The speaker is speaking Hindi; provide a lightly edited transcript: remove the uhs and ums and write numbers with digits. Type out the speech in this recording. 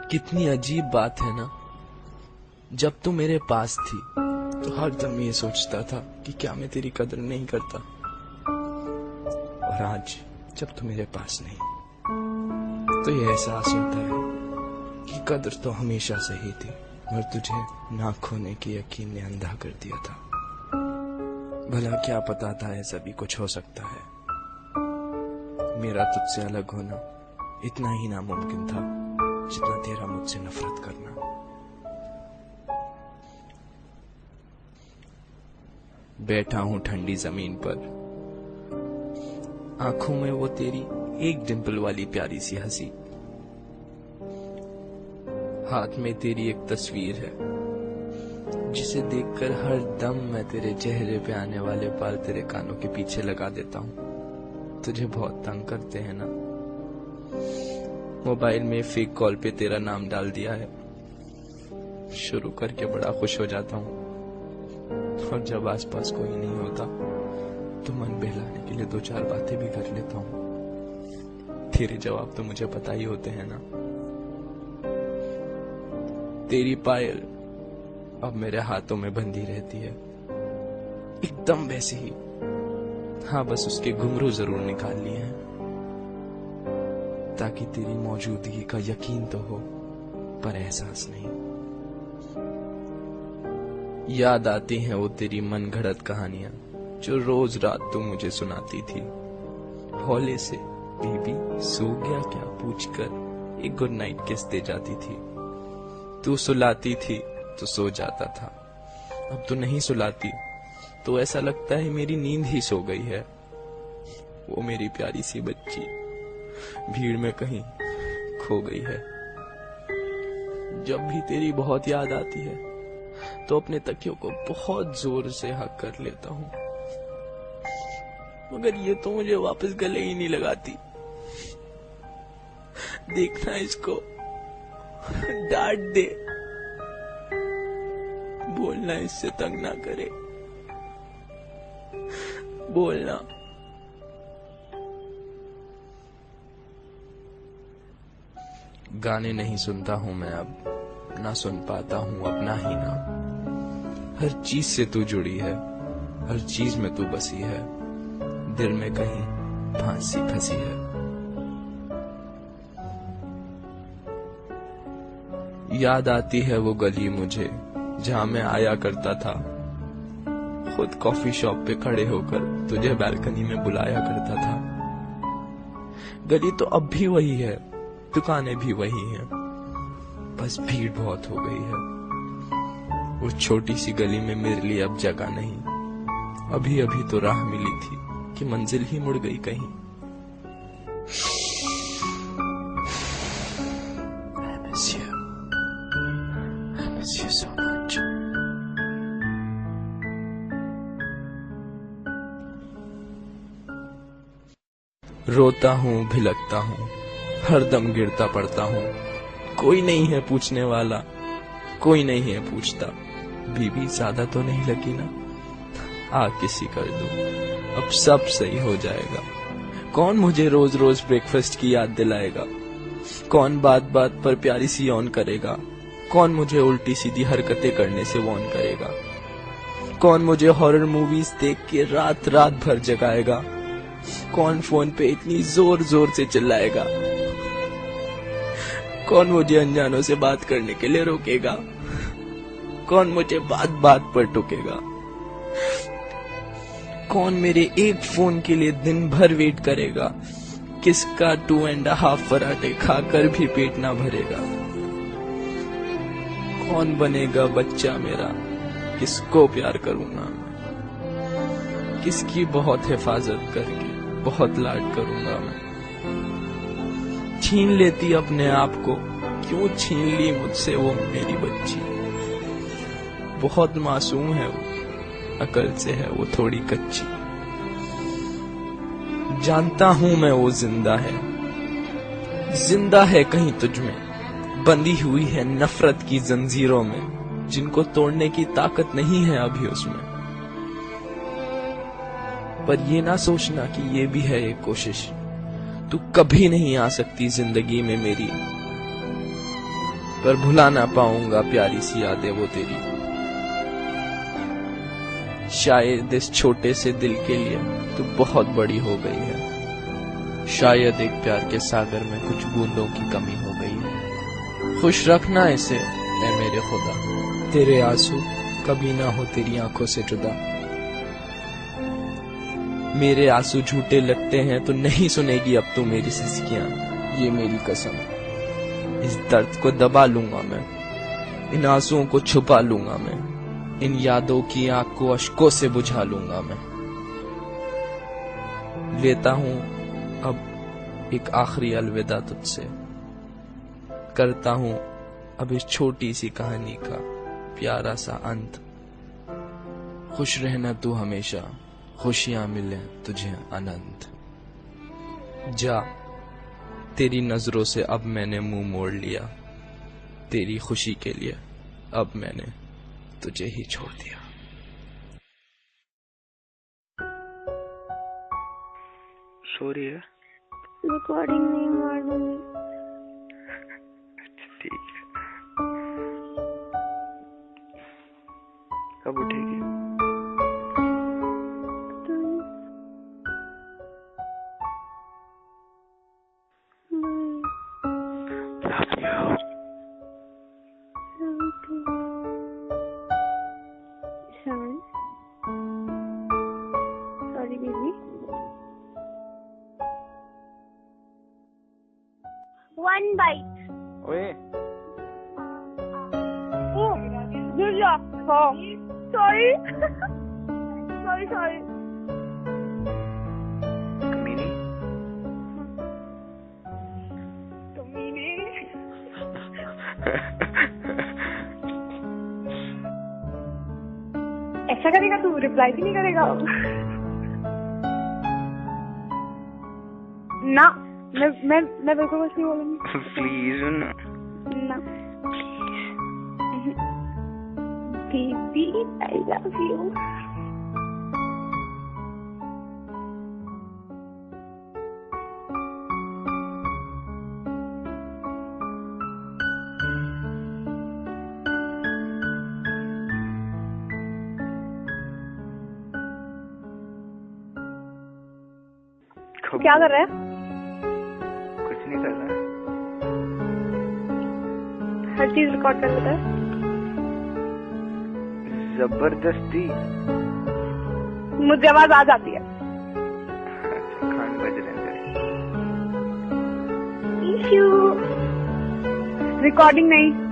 कितनी अजीब बात है ना। जब तू मेरे पास थी तो हर दम ये सोचता था कि क्या मैं तेरी कदर नहीं करता, और आज जब तू मेरे पास नहीं तो ये एहसास होता है कि कदर तो हमेशा से ही थी, और तुझे ना खोने की यकीन ने अंधा कर दिया था। भला क्या पता था ऐसा भी कुछ हो सकता है। मेरा तुझसे अलग होना इतना ही नामुमकिन था जितना तेरा मुझसे नफरत करना। बैठा हूं ठंडी जमीन पर, आंखों में वो तेरी एक डिंपल वाली प्यारी सी हंसी, हाथ में तेरी एक तस्वीर है जिसे देखकर हर दम मैं तेरे चेहरे पे आने वाले बाल तेरे कानों के पीछे लगा देता हूं। तुझे बहुत तंग करते हैं ना। मोबाइल में फेक कॉल पे तेरा नाम डाल दिया है, शुरू करके बड़ा खुश हो जाता हूं, और जब आसपास कोई नहीं होता तो मन बहलाने के लिए 2-4 बातें भी कर लेता हूं। तेरे जवाब तो मुझे पता ही होते हैं ना। तेरी पायल अब मेरे हाथों में बंधी रहती है, एकदम वैसे ही। हाँ, बस उसके घुंघरू जरूर निकाल लिए हैं ताकि तेरी मौजूदगी का यकीन तो हो, पर एहसास नहीं। याद आती हैं वो तेरी मन घड़त कहानियां जो रोज रात तू मुझे सुनाती थी। हौले से बीबी सो गया क्या पूछकर एक गुड नाइट किस दे जाती थी। तू सुलाती थी तो सो जाता था, अब तू नहीं सुलाती तो ऐसा लगता है मेरी नींद ही सो गई है। वो मेरी प्यारी सी बच्ची भीड़ में कहीं खो गई है। जब भी तेरी बहुत याद आती है तो अपने तकियों को बहुत जोर से हक कर लेता हूं, मगर ये तो मुझे वापस गले ही नहीं लगाती। देखना इसको, डांट दे, बोलना इससे तंग ना करे, बोलना। गाने नहीं सुनता हूं मैं अब, ना सुन पाता हूं अपना ही नाम। हर चीज से तू जुड़ी है, हर चीज में तू बसी है, दिल में कहीं फांसी फंसी है। याद आती है वो गली मुझे जहां मैं आया करता था, खुद कॉफी शॉप पे खड़े होकर तुझे बालकनी में बुलाया करता था। गली तो अब भी वही है, दुकानें भी वही हैं, बस भीड़ बहुत हो गई है। उस छोटी सी गली में मेरे लिए अब जगह नहीं। अभी अभी तो राह मिली थी कि मंजिल ही मुड़ गई कहीं। I miss you. I miss you so much. रोता हूँ, भिलकता हूँ, हर दम गिरता पड़ता हूँ। कोई नहीं है पूछने वाला, कोई नहीं है पूछता, बीबी ज्यादा तो नहीं लगी ना, आ किसी कर दो, अब सब सही हो जाएगा। कौन मुझे रोज रोज ब्रेकफास्ट की याद दिलाएगा, कौन बात बात पर प्यारी सी ऑन करेगा, कौन मुझे उल्टी सीधी हरकतें करने से वॉर्न करेगा, कौन मुझे हॉरर मूवीज देख के रात रात भर जगाएगा, कौन फोन पे इतनी जोर जोर से चिल्लाएगा, कौन मुझे अनजानों से बात करने के लिए रोकेगा, कौन मुझे बात बात पर टोकेगा, कौन मेरे एक फोन के लिए दिन भर वेट करेगा, किसका 2.5 पराठे खाकर भी पेट ना भरेगा, कौन बनेगा बच्चा मेरा, किसको प्यार करूंगा, किसकी बहुत हिफाजत करके बहुत लाड करूंगा मैं। छीन लेती अपने आप को, क्यों छीन ली मुझसे वो मेरी बच्ची। बहुत मासूम है वो, अकल से है वो थोड़ी कच्ची। जानता हूं मैं वो जिंदा है कहीं तुझ में, बंधी हुई है नफरत की जंजीरों में, जिनको तोड़ने की ताकत नहीं है अभी उसमें। पर ये ना सोचना कि ये भी है एक कोशिश, तू कभी नहीं आ सकती जिंदगी में मेरी, पर भुला ना पाऊंगा प्यारी सी यादें वो तेरी। शायद इस छोटे से दिल के लिए तू बहुत बड़ी हो गई है। शायद एक प्यार के सागर में कुछ बूंदों की कमी हो गई है। खुश रखना इसे ऐ मेरे खुदा, तेरे आंसू कभी ना हो तेरी आंखों से जुदा। मेरे आंसू झूठे लगते हैं तो नहीं सुनेगी अब तू मेरी सिसकियां, ये मेरी कसम। इस दर्द को दबा लूंगा मैं, इन आंसुओं को छुपा लूंगा मैं, इन यादों की आग को अश्कों से बुझा लूंगा मैं। लेता हूं अब एक आखिरी अलविदा तुझसे, करता हूं अब इस छोटी सी कहानी का प्यारा सा अंत। खुश रहना तू हमेशा, खुशियां मिले तुझे अनंत। जा, तेरी नजरों से अब मैंने मुंह मोड़ लिया, तेरी खुशी के लिए अब मैंने तुझे ही छोड़ दिया। सॉरी है, रिकॉर्डिंग नहीं मार दूंगी। अच्छा ठीक है, कब उठेगी? Sorry baby. One bite. ओए Oh, good luck. Oh, sorry. sorry. कमीनी। ऐसा करेगा तू, रिप्लाई भी नहीं करेगा? ना, मैं बिल्कुल कुछ नहीं बोलूंगी। प्लीज ना। ना बेबी, आई लव यू। क्या कर रहा है? कुछ नहीं कर रहा। हर चीज रिकॉर्ड कर लेता है। जबरदस्ती। मुझे आवाज आ जाती है। अच्छा, खान बज रहे हैं। रिकॉर्डिंग नहीं।